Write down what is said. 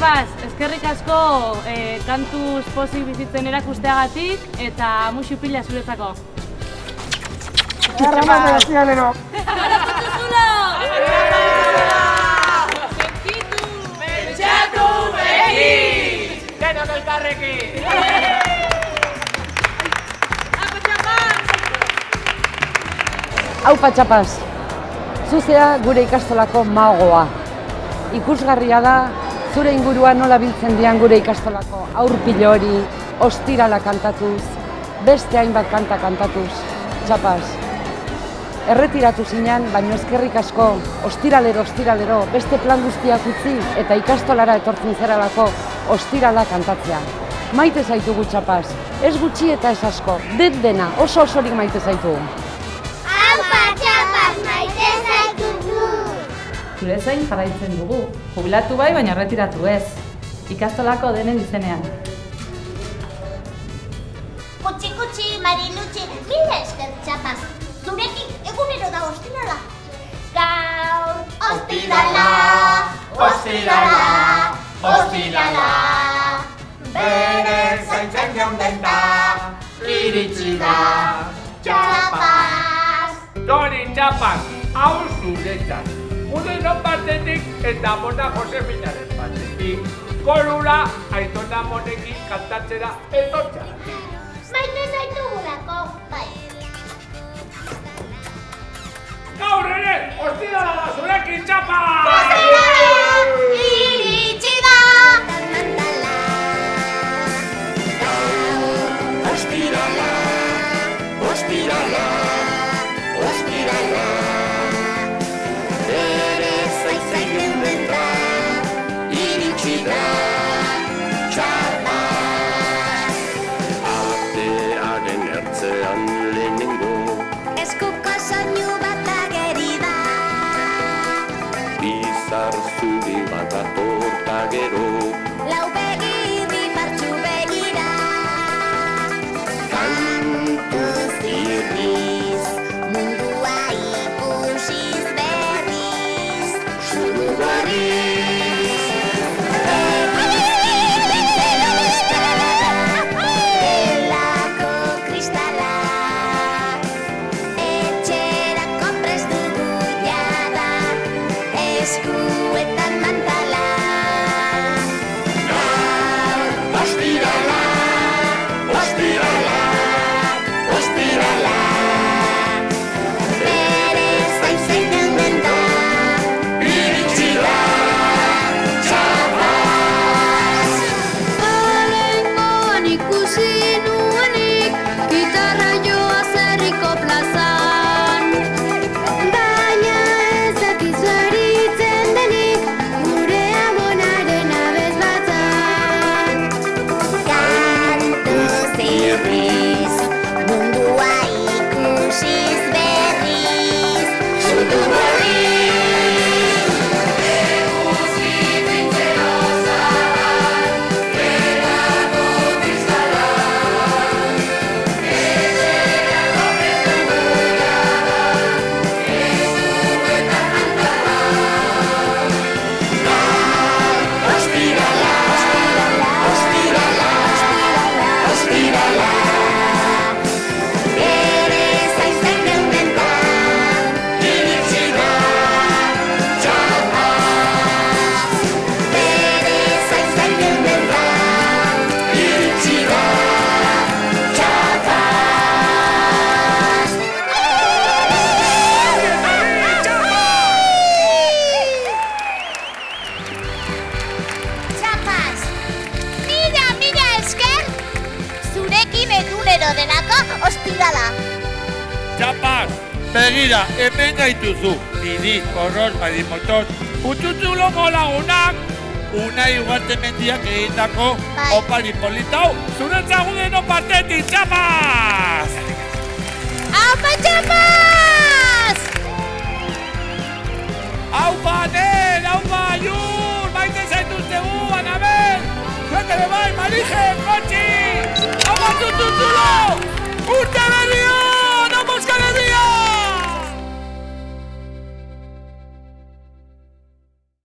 Txapaz, eskerrik asko kantuz pozik bizitzen erakusteagatik eta musu pila zuretzako. Txapaz! Sentitu! Pentsatu begi! Denok elkarrekin! Aupa Txapaz, zuzea gure ikastolako magoa. Ikusgarria da, zure inguruan nola biltzen dian gure ikastolako aurpilo hori, ostirala kantatuz, beste hainbat kanta kantatuz, Txapaz. Erretiratu zinean, baino eskerrik asko, ostiralero, beste plan guztiak utzi eta ikastolara etortzen zeralako ostirala kantatzea. Maite zaitugu Txapaz, ez gutxi eta ez asko, dena, oso osorik maite zaitugu. Aupa Txapaz, maite zaitugu! Zure zain jarraitzen dugu, jubilatu bai, baina erretiratu ez. Ikastolako denen izenean. Kutsi, Marilutxi, mila esker Txapaz. Zurekin egunero da ostirala. Gaur, ostirala, Bere zaintzen jonden da, iritsi da, Txapaz. Dori Txapaz, hau zuretzat. Gure non batetik eta Mona Josefinaren batetik. Korura Aitona Monekin kantatzera etortza. Maite zaitugulako, bai. Gaur ere, ostirala da zurekin Txapaz! Iritsi da! Eskuko soinu bat ageri da. Bizar zuri bat atorta gero, Lau begi bimartxu begira. kantu zirriz, Mundua ikusiz berriz. zuru berriz. Gelako kristala. Etxerako prest dugu jada. Eskuetan mantala. Ostirala, ostirala, ostirala. Bere zain jonden da. Iritsi da, Txapaz. Alengoan ikusi nuenik, gitarra joa zerriko plazan. Baina ez dakizu eritzen denik, gure amonaren abez batzan. Kantu zirriz, mundua ikusiz berriz. Zutu berriz. Txapaz, mila esker, zurekin egunero delako ostirala. Txapaz, begira, hemen gaituzu. Bidiz, porroz, badimotoz, pututzu longo lagunak, Unai Ugarte Mendiak egindako Bai. opari politau, zuretzako deno partetik, Txapaz! Aupa Txapaz! Aupa, Nen, aupa, Jur, maite zaituztegu, Anabel, zuek ere bai, Marije, Kotxi!